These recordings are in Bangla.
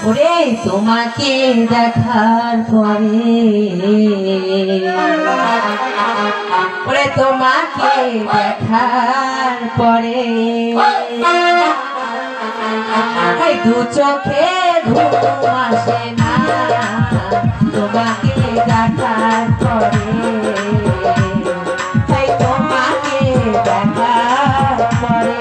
ওরে তোমাকে দেখার পরে, ওরে তোমাকে দেখার পরে দু চোখে ঘুম আসে না, তোমাকে দেখার পরে, তোমাকে দেখার পরে।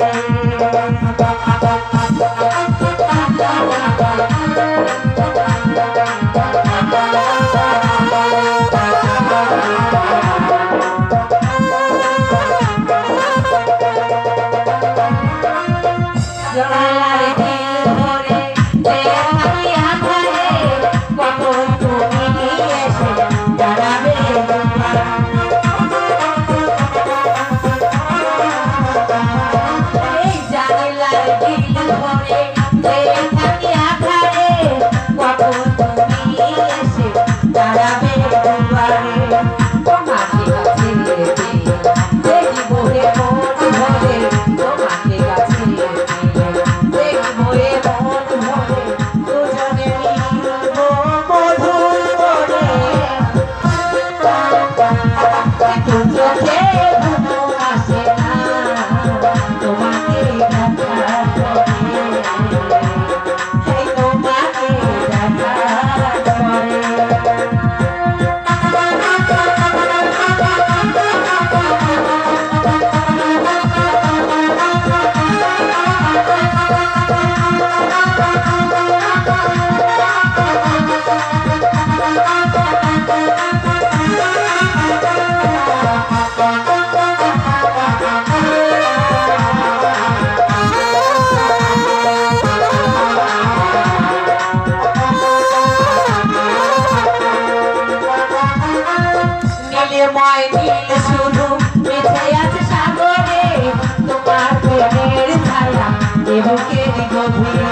শুধু বেঁচে আছে সাগরে, তোমার প্রেমের ছায়া বুকের গভীর।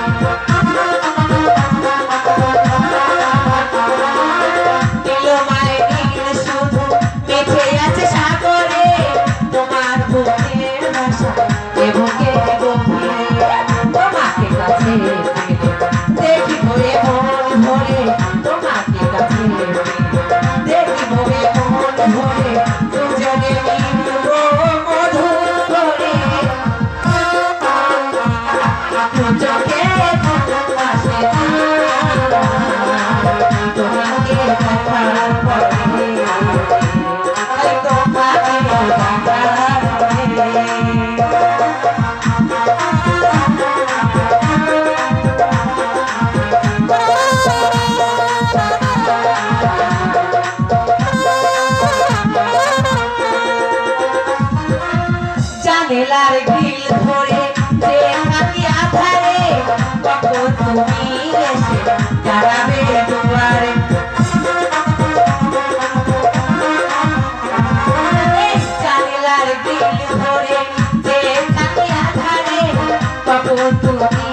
শুধু বেঁচে আছে সাগরে, তোমার বুকের ভাষা বুকের গভীর। তোমাকে কাছে দেখি ভরে মন ভরে, তোমাকে কাছে দেখি ভরে মন ভরে, দুজনে মিলব মধুর করে। চোখে ঘুম আসে না, তোমাকে দেখার পরে, তোমাকে দেখার পরে। জানেলার গ্রিল ধরে যে থাকি আধারে, কখন তুমি এসে দাঁড়াবে দুয়ারে। জানেলার গ্রিল ধরে যে থাকি আধারে, কখন তুমি